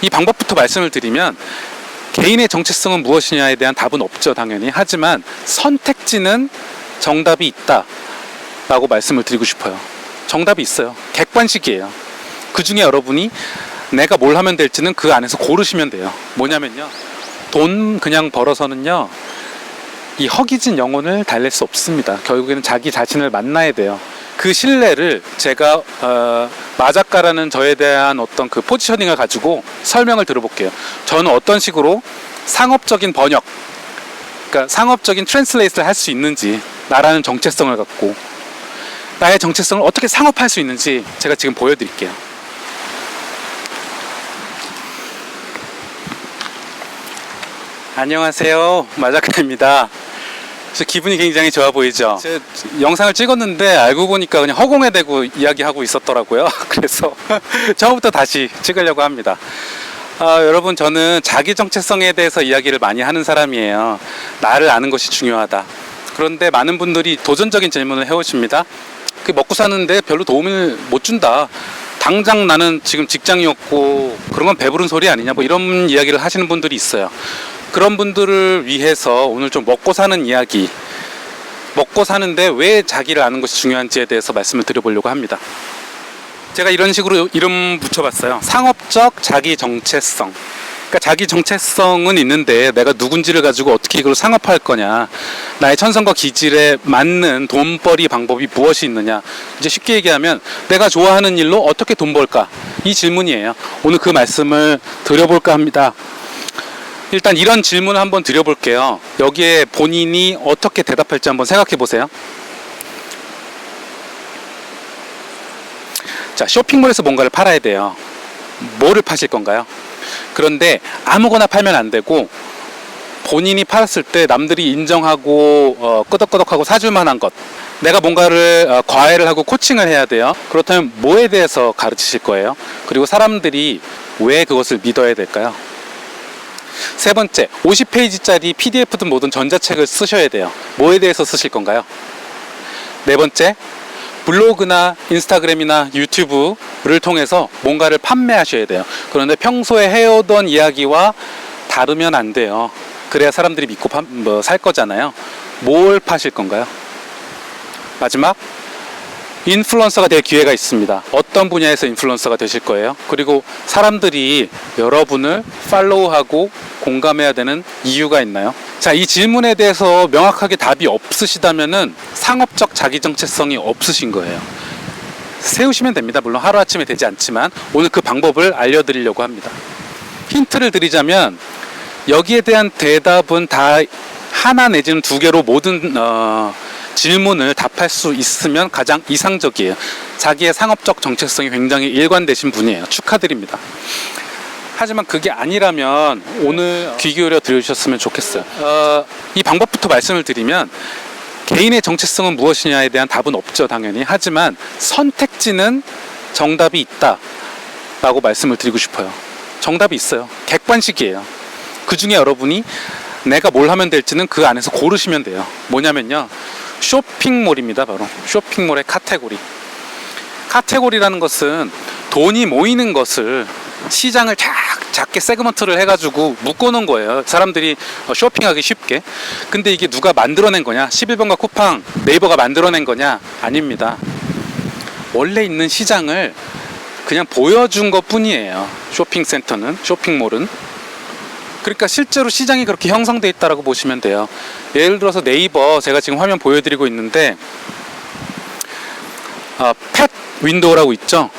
이 방법부터 말씀을 드리면 개인의 정체성은 무엇이냐에 대한 답은 없죠, 당연히. 하지만 선택지는 정답이 있다 라고 말씀을 드리고 싶어요. 정답이 있어요. 객관식이에요. 그 중에 여러분이 내가 뭘 하면 될지는 그 안에서 고르시면 돼요. 뭐냐면요, 돈 그냥 벌어서는요 이 허기진 영혼을 달랠 수 없습니다. 결국에는 자기 자신을 만나야 돼요. 그 신뢰를 제가 마작가라는 저에 대한 어떤 그 포지셔닝을 가지고 설명을 들어볼게요. 저는 어떤 식으로 상업적인 번역, 그러니까 상업적인 트랜슬레이트를 할 수 있는지, 나라는 정체성을 갖고 나의 정체성을 어떻게 상업할 수 있는지 제가 지금 보여드릴게요. 안녕하세요, 마작가입니다. 기분이 굉장히 좋아 보이죠? 제 영상을 찍었는데 알고 보니까 그냥 허공에 대고 이야기하고 있었더라고요. 그래서 처음부터 다시 찍으려고 합니다. 여러분, 저는 자기 정체성에 대해서 이야기를 많이 하는 사람이에요. 나를 아는 것이 중요하다. 그런데 많은 분들이 도전적인 질문을 해오십니다. 먹고 사는데 별로 도움을 못 준다. 당장 나는 지금 직장이 없고 그런 건 배부른 소리 아니냐, 뭐 이런 이야기를 하시는 분들이 있어요. 그런 분들을 위해서 오늘 좀 먹고 사는 이야기, 먹고 사는데 왜 자기를 아는 것이 중요한지에 대해서 말씀을 드려보려고 합니다. 제가 이런 식으로 이름 붙여봤어요. 상업적 자기 정체성. 그러니까 자기 정체성은 있는데 내가 누군지를 가지고 어떻게 이걸 상업할 거냐, 나의 천성과 기질에 맞는 돈벌이 방법이 무엇이 있느냐, 이제 쉽게 얘기하면 내가 좋아하는 일로 어떻게 돈 벌까, 이 질문이에요. 오늘 그 말씀을 드려볼까 합니다. 일단 이런 질문을 한번 드려볼게요. 여기에 본인이 어떻게 대답할지 한번 생각해 보세요. 자, 쇼핑몰에서 뭔가를 팔아야 돼요. 뭐를 파실 건가요? 그런데 아무거나 팔면 안 되고 본인이 팔았을 때 남들이 인정하고 끄덕끄덕하고 사줄 만한 것, 내가 뭔가를 과외를 하고 코칭을 해야 돼요. 그렇다면 뭐에 대해서 가르치실 거예요? 그리고 사람들이 왜 그것을 믿어야 될까요? 세 번째, 50페이지짜리 PDF든 뭐든 전자책을 쓰셔야 돼요. 뭐에 대해서 쓰실 건가요? 네 번째, 블로그나 인스타그램이나 유튜브를 통해서 뭔가를 판매하셔야 돼요. 그런데 평소에 해오던 이야기와 다르면 안 돼요. 그래야 사람들이 믿고 살 거잖아요. 뭘 파실 건가요? 마지막, 인플루언서가 될 기회가 있습니다. 어떤 분야에서 인플루언서가 되실 거예요? 그리고 사람들이 여러분을 팔로우하고 공감해야 되는 이유가 있나요? 자, 이 질문에 대해서 명확하게 답이 없으시다면은 상업적 자기 정체성이 없으신 거예요. 세우시면 됩니다. 물론 하루아침에 되지 않지만 오늘 그 방법을 알려드리려고 합니다. 힌트를 드리자면 여기에 대한 대답은 다 하나 내지는 두 개로 모든 질문을 답할 수 있으면 가장 이상적이에요. 자기의 상업적 정체성이 굉장히 일관되신 분이에요. 축하드립니다. 하지만 그게 아니라면 오늘 귀 기울여 들으셨으면 좋겠어요. 이 방법부터 말씀을 드리면 개인의 정체성은 무엇이냐에 대한 답은 없죠, 당연히. 하지만 선택지는 정답이 있다 라고 말씀을 드리고 싶어요. 정답이 있어요. 객관식이에요. 그 중에 여러분이 내가 뭘 하면 될지는 그 안에서 고르시면 돼요. 뭐냐면요, 쇼핑몰입니다. 바로 쇼핑몰의 카테고리. 카테고리라는 것은 돈이 모이는 것을 시장을 작게 세그먼트를 해가지고 묶어놓은 거예요. 사람들이 쇼핑하기 쉽게. 근데 이게 누가 만들어낸 거냐? 11번가 쿠팡, 네이버가 만들어낸 거냐? 아닙니다. 원래 있는 시장을 그냥 보여준 것 뿐이에요. 쇼핑센터는, 쇼핑몰은. 그러니까 실제로 시장이 그렇게 형성되어 있다고 보시면 돼요. 예를 들어서 네이버, 제가 지금 화면 보여드리고 있는데 펫 윈도우라고 있죠.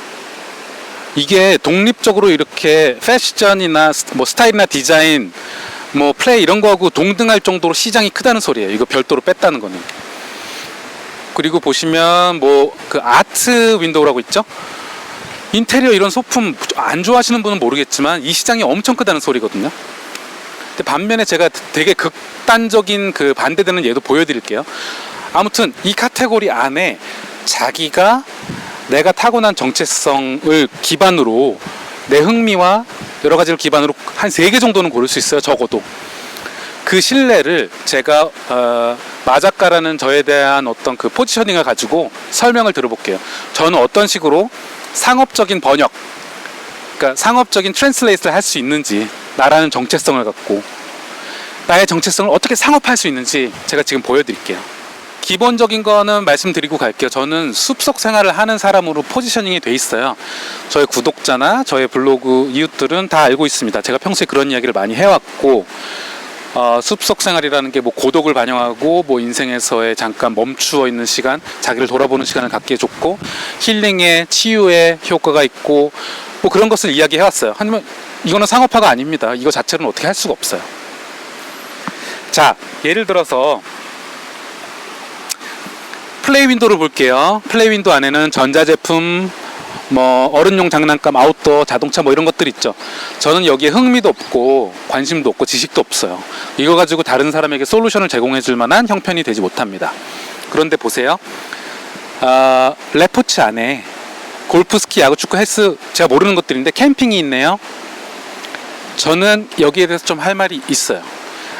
이게 독립적으로 이렇게 패션이나 뭐 스타일이나 디자인, 뭐 플레이 이런 거하고 동등할 정도로 시장이 크다는 소리예요. 이거 별도로 뺐다는 거는. 그리고 보시면 뭐 그 아트 윈도우라고 있죠. 인테리어 이런 소품 안 좋아하시는 분은 모르겠지만 이 시장이 엄청 크다는 소리거든요. 반면에 제가 되게 극단적인 그 반대되는 예도 보여드릴게요. 아무튼 이 카테고리 안에 자기가 내가 타고난 정체성을 기반으로 내 흥미와 여러 가지를 기반으로 한 3개 정도는 고를 수 있어요. 적어도. 그 신뢰를 제가 마작가라는 저에 대한 어떤 그 포지셔닝을 가지고 설명을 들어볼게요. 저는 어떤 식으로 상업적인 번역, 그러니까 상업적인 트랜슬레이트를 할 수 있는지, 나라는 정체성을 갖고 나의 정체성을 어떻게 상업할 수 있는지 제가 지금 보여드릴게요. 기본적인 거는 말씀드리고 갈게요. 저는 숲속 생활을 하는 사람으로 포지셔닝이 돼 있어요. 저의 구독자나 저의 블로그 이웃들은 다 알고 있습니다. 제가 평소에 그런 이야기를 많이 해왔고, 숲속 생활이라는 게 뭐 고독을 반영하고, 뭐 인생에서의 잠깐 멈추어 있는 시간, 자기를 돌아보는 시간을 갖게 해줬고, 힐링에 치유에 효과가 있고, 뭐 그런 것을 이야기해왔어요. 하지만 이거는 상업화가 아닙니다. 이거 자체는 어떻게 할 수가 없어요. 자, 예를 들어서 플레이 윈도를 볼게요. 플레이 윈도 안에는 전자제품, 뭐 어른용 장난감, 아웃도어, 자동차 뭐 이런 것들 있죠. 저는 여기에 흥미도 없고 관심도 없고 지식도 없어요. 이거 가지고 다른 사람에게 솔루션을 제공해 줄 만한 형편이 되지 못합니다. 그런데 보세요. 레포츠 안에 골프, 스키, 야구, 축구, 헬스, 제가 모르는 것들인데 캠핑이 있네요. 저는 여기에 대해서 좀 할 말이 있어요.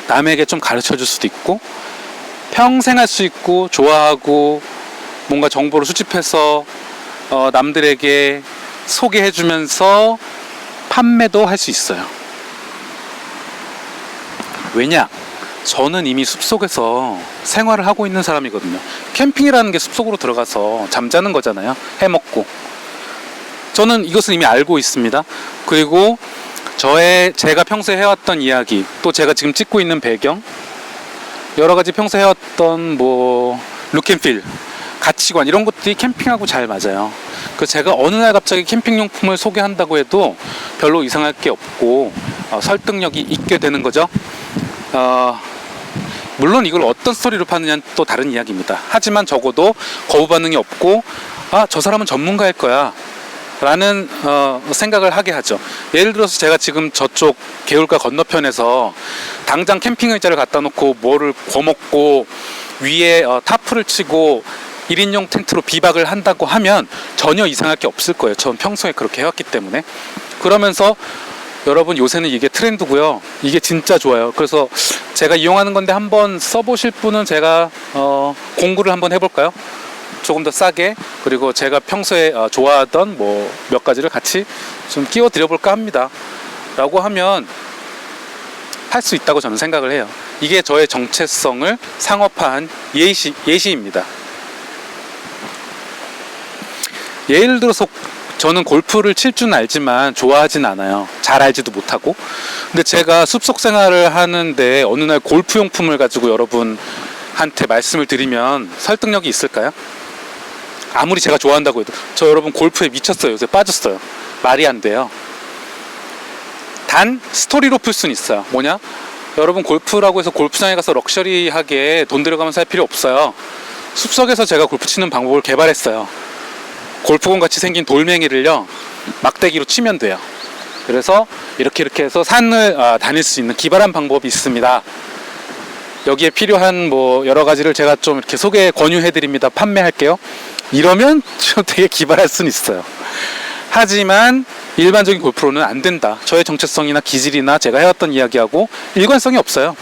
남에게 좀 가르쳐 줄 수도 있고, 평생 할 수 있고, 좋아하고, 뭔가 정보를 수집해서 남들에게 소개해 주면서 판매도 할 수 있어요. 왜냐? 저는 이미 숲속에서 생활을 하고 있는 사람이거든요. 캠핑이라는 게 숲속으로 들어가서 잠자는 거잖아요. 해먹고. 저는 이것을 이미 알고 있습니다. 그리고 제가 평소에 해왔던 이야기, 또 제가 지금 찍고 있는 배경, 여러 가지 평소에 해왔던 뭐 룩앤필, 가치관 이런 것들이 캠핑하고 잘 맞아요. 그래서 제가 어느 날 갑자기 캠핑용품을 소개한다고 해도 별로 이상할 게 없고 설득력이 있게 되는 거죠. 물론 이걸 어떤 스토리로 파느냐는 또 다른 이야기입니다. 하지만 적어도 거부 반응이 없고, 저 사람은 전문가일 거야 라는 생각을 하게 하죠. 예를 들어서 제가 지금 저쪽 개울가 건너편에서 당장 캠핑 의자를 갖다 놓고 뭐를 구워먹고 위에 타프를 치고 1인용 텐트로 비박을 한다고 하면 전혀 이상할 게 없을 거예요. 전 평소에 그렇게 해왔기 때문에. 그러면서 여러분, 요새는 이게 트렌드고요. 이게 진짜 좋아요. 그래서 제가 이용하는 건데 한번 써보실 분은 제가 공구를 한번 해볼까요? 조금 더 싸게, 그리고 제가 평소에 좋아하던 뭐 몇 가지를 같이 좀 끼워 드려볼까 합니다 라고 하면 할 수 있다고 저는 생각을 해요. 이게 저의 정체성을 상업화한 예시입니다. 예를 들어서 저는 골프를 칠 줄 알지만 좋아하진 않아요. 잘 알지도 못하고. 근데 제가 숲속 생활을 하는데 어느 날 골프용품을 가지고 여러분한테 말씀을 드리면 설득력이 있을까요? 아무리 제가 좋아한다고 해도. 저 여러분 골프에 미쳤어요. 요새 빠졌어요. 말이 안 돼요. 단 스토리로 풀 수는 있어요. 뭐냐? 여러분, 골프라고 해서 골프장에 가서 럭셔리하게 돈 들여가면서 할 필요 없어요. 숲속에서 제가 골프 치는 방법을 개발했어요. 골프공 같이 생긴 돌멩이를요, 막대기로 치면 돼요. 그래서 이렇게 해서 산을 다닐 수 있는 기발한 방법이 있습니다. 여기에 필요한 뭐 여러 가지를 제가 좀 이렇게 권유해 드립니다. 판매할게요. 이러면 좀 되게 기발할 수는 있어요. 하지만 일반적인 골프로는 안 된다. 저의 정체성이나 기질이나 제가 해왔던 이야기하고 일관성이 없어요.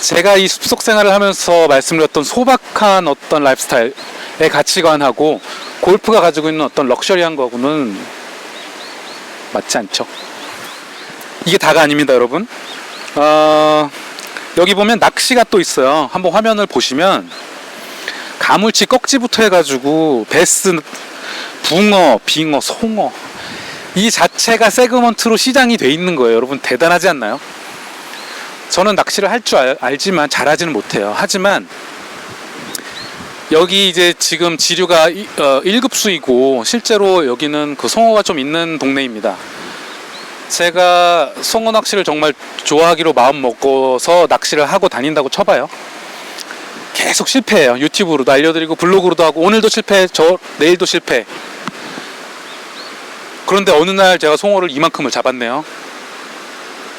제가 이 숲속 생활을 하면서 말씀드렸던 소박한 어떤 라이프스타일의 가치관하고 골프가 가지고 있는 어떤 럭셔리한 거하고는 맞지 않죠. 이게 다가 아닙니다, 여러분. 여기 보면 낚시가 또 있어요. 한번 화면을 보시면 가물치 꺽지부터 해가지고 베스, 붕어, 빙어, 송어, 이 자체가 세그먼트로 시장이 돼 있는 거예요. 여러분, 대단하지 않나요? 저는 낚시를 할 줄 알지만 잘하지는 못해요. 하지만 여기 이제 지금 지류가 1급수이고 실제로 여기는 그 송어가 좀 있는 동네입니다. 제가 송어 낚시를 정말 좋아하기로 마음 먹어서 낚시를 하고 다닌다고 쳐봐요. 계속 실패해요. 유튜브로도 알려드리고 블로그로도 하고, 오늘도 실패, 내일도 실패. 그런데 어느 날 제가 송어를 이만큼을 잡았네요.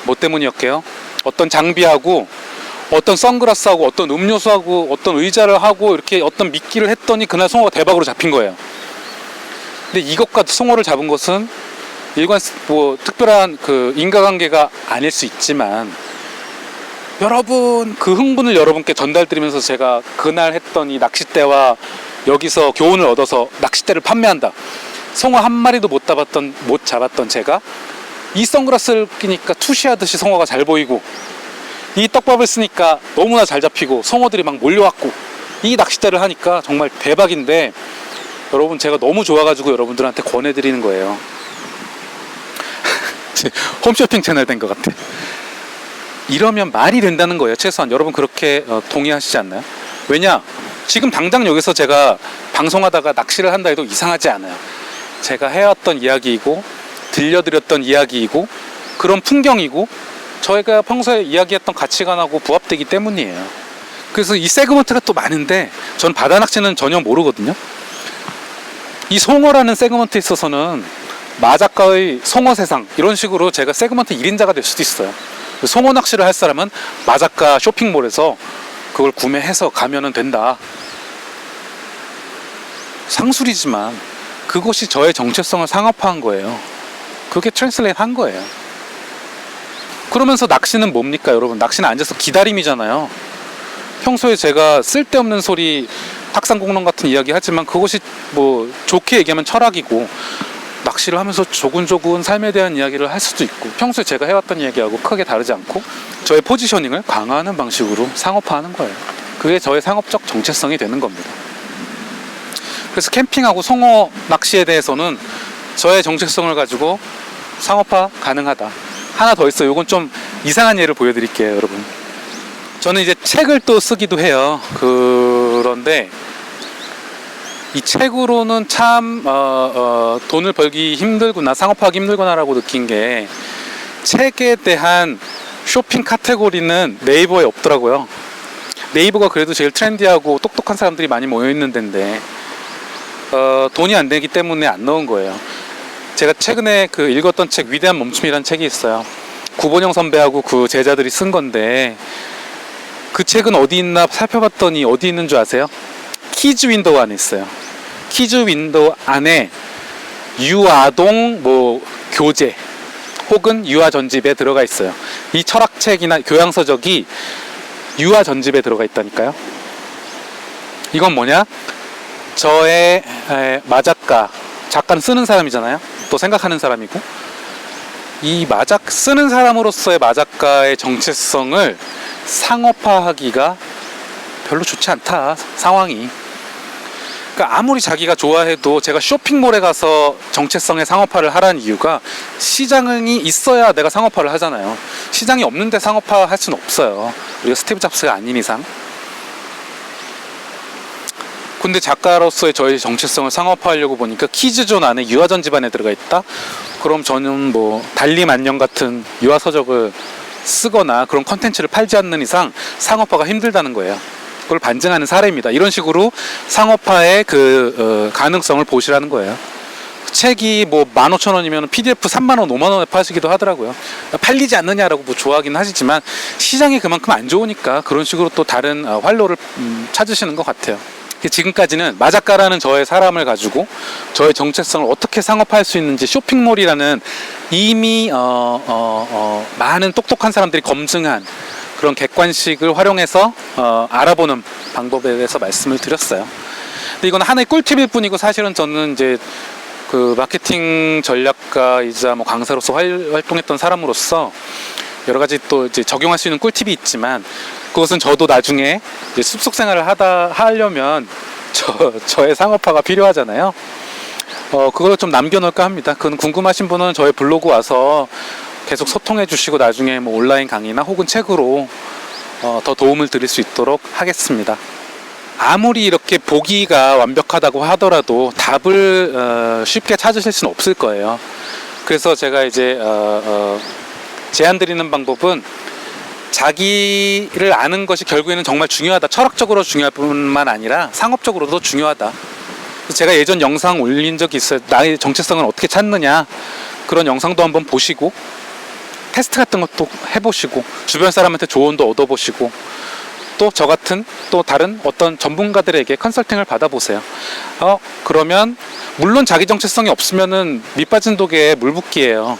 뭐 때문이었게요? 어떤 장비하고 어떤 선글라스하고 어떤 음료수하고 어떤 의자를 하고 이렇게 어떤 미끼를 했더니 그날 송어가 대박으로 잡힌 거예요. 근데 이것과 송어를 잡은 것은 뭐 특별한 그 인과관계가 아닐 수 있지만, 여러분, 그 흥분을 여러분께 전달드리면서 제가 그날 했던 이 낚싯대와 여기서 교훈을 얻어서 낚싯대를 판매한다. 송어 한 마리도 못 잡았던 제가 이 선글라스를 끼니까 투시하듯이 송어가 잘 보이고, 이 떡밥을 쓰니까 너무나 잘 잡히고 송어들이 막 몰려왔고, 이 낚싯대를 하니까 정말 대박인데, 여러분 제가 너무 좋아가지고 여러분들한테 권해드리는 거예요. 홈쇼핑 채널 된 것 같아. 이러면 말이 된다는 거예요. 최소한 여러분 그렇게 동의하시지 않나요? 왜냐, 지금 당장 여기서 제가 방송하다가 낚시를 한다 해도 이상하지 않아요. 제가 해왔던 이야기이고 들려드렸던 이야기이고 그런 풍경이고 저희가 평소에 이야기했던 가치관하고 부합되기 때문이에요. 그래서 이 세그먼트가 또 많은데, 전 바다 낚시는 전혀 모르거든요. 이 송어라는 세그먼트에 있어서는 마작가의 송어 세상, 이런 식으로 제가 세그먼트 1인자가 될 수도 있어요. 송어 낚시를 할 사람은 마작가 쇼핑몰에서 그걸 구매해서 가면은 된다. 상술이지만 그것이 저의 정체성을 상업화한 거예요. 그게 트랜슬레이트 한 거예요. 그러면서 낚시는 뭡니까 여러분? 낚시는 앉아서 기다림이잖아요. 평소에 제가 쓸데없는 소리, 탁상공론 같은 이야기 하지만 그것이 뭐 좋게 얘기하면 철학이고, 낚시를 하면서 조근조근 삶에 대한 이야기를 할 수도 있고, 평소에 제가 해왔던 이야기하고 크게 다르지 않고 저의 포지셔닝을 강화하는 방식으로 상업화하는 거예요. 그게 저의 상업적 정체성이 되는 겁니다. 그래서 캠핑하고 송어 낚시에 대해서는 저의 정체성을 가지고 상업화 가능하다. 하나 더 있어요. 이건 좀 이상한 예를 보여드릴게요, 여러분. 저는 이제 책을 또 쓰기도 해요. 그런데 이 책으로는 참 돈을 벌기 힘들구나, 상업화하기 힘들구나라고 느낀 게, 책에 대한 쇼핑 카테고리는 네이버에 없더라고요. 네이버가 그래도 제일 트렌디하고 똑똑한 사람들이 많이 모여있는 데인데 돈이 안 되기 때문에 안 넣은 거예요. 제가 최근에 그 읽었던 책, 위대한 멈춤이라는 책이 있어요. 구본영 선배하고 그 제자들이 쓴 건데, 그 책은 어디 있나 살펴봤더니 어디 있는 줄 아세요? 키즈 윈도우 안에 있어요. 키즈 윈도우 안에 유아동 뭐 교재 혹은 유아 전집에 들어가 있어요. 이 철학책이나 교양서적이 유아 전집에 들어가 있다니까요. 이건 뭐냐? 저의 마작가, 작가는 쓰는 사람이잖아요. 또 생각하는 사람이고, 이 쓰는 사람으로서의 마작가의 정체성을 상업화하기가 별로 좋지 않다, 상황이. 그러니까 아무리 자기가 좋아해도, 제가 쇼핑몰에 가서 정체성의 상업화를 하라는 이유가, 시장이 있어야 내가 상업화를 하잖아요. 시장이 없는데 상업화 할 수는 없어요. 우리가 스티브 잡스가 아닌 이상. 근데 작가로서의 저의 정체성을 상업화하려고 보니까 키즈존 안에 유아전 집안에 들어가 있다? 그럼 저는 뭐 달림안녕 같은 유아서적을 쓰거나 그런 컨텐츠를 팔지 않는 이상 상업화가 힘들다는 거예요. 그걸 반증하는 사례입니다. 이런 식으로 상업화의 가능성을 보시라는 거예요. 책이 뭐 15,000원이면 PDF 3만원, 5만원에 파시기도 하더라고요. 팔리지 않느냐라고 뭐 좋아하긴 하시지만, 시장이 그만큼 안 좋으니까 그런 식으로 또 다른 활로를 찾으시는 것 같아요. 지금까지는 마작가라는 저의 사람을 가지고 저의 정체성을 어떻게 상업화할 수 있는지, 쇼핑몰이라는 이미 많은 똑똑한 사람들이 검증한 그런 객관식을 활용해서 알아보는 방법에 대해서 말씀을 드렸어요. 근데 이건 하나의 꿀팁일 뿐이고, 사실은 저는 이제 그 마케팅 전략가이자 뭐 강사로서 활동했던 사람으로서 여러 가지 또 이제 적용할 수 있는 꿀팁이 있지만, 그것은 저도 나중에 이제 숲속 생활을 하려면 저의 상업화가 필요하잖아요. 그걸 좀 남겨놓을까 합니다. 그건 궁금하신 분은 저의 블로그 와서 계속 소통해 주시고, 나중에 뭐 온라인 강의나 혹은 책으로 더 도움을 드릴 수 있도록 하겠습니다. 아무리 이렇게 보기가 완벽하다고 하더라도 답을 쉽게 찾으실 수는 없을 거예요. 그래서 제가 이제 제안 드리는 방법은, 자기를 아는 것이 결국에는 정말 중요하다. 철학적으로 중요할 뿐만 아니라 상업적으로도 중요하다. 제가 예전 영상 올린 적이 있어요. 나의 정체성을 어떻게 찾느냐, 그런 영상도 한번 보시고, 테스트 같은 것도 해보시고, 주변 사람한테 조언도 얻어보시고, 또 저 같은 또 다른 어떤 전문가들에게 컨설팅을 받아보세요. 그러면 물론 자기 정체성이 없으면은 밑빠진 독에 물 붓기예요.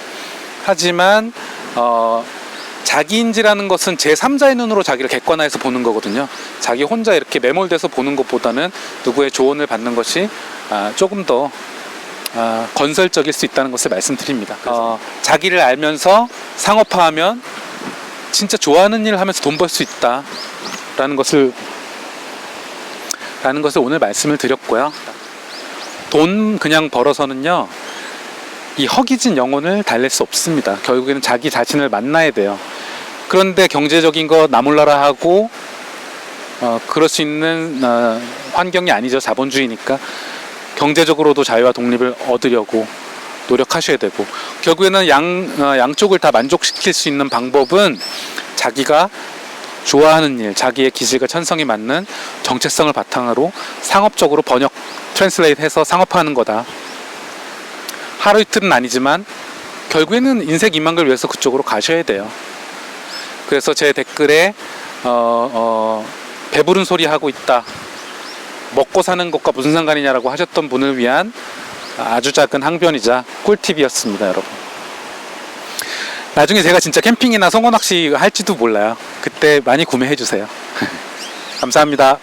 하지만 자기인지라는 것은 제3자의 눈으로 자기를 객관화해서 보는 거거든요. 자기 혼자 이렇게 매몰돼서 보는 것보다는 누구의 조언을 받는 것이 조금 더 건설적일 수 있다는 것을 말씀드립니다. 자기를 알면서 상업화하면 진짜 좋아하는 일을 하면서 돈 벌 수 있다라는 것을 오늘 말씀을 드렸고요. 돈 그냥 벌어서는요, 이 허기진 영혼을 달랠 수 없습니다. 결국에는 자기 자신을 만나야 돼요. 그런데 경제적인 거 나몰라라 하고 그럴 수 있는 환경이 아니죠. 자본주의니까. 경제적으로도 자유와 독립을 얻으려고 노력하셔야 되고, 결국에는 양쪽을 다 만족시킬 수 있는 방법은 자기가 좋아하는 일, 자기의 기질과 천성이 맞는 정체성을 바탕으로 상업적으로 번역, 트랜슬레이트 해서 상업화하는 거다. 하루 이틀은 아니지만 결국에는 인생 이만걸 위해서 그쪽으로 가셔야 돼요. 그래서 제 댓글에 배부른 소리 하고 있다, 먹고 사는 것과 무슨 상관이냐라고 하셨던 분을 위한 아주 작은 항변이자 꿀팁이었습니다, 여러분. 나중에 제가 진짜 캠핑이나 송어낚시 할지도 몰라요. 그때 많이 구매해 주세요. 감사합니다.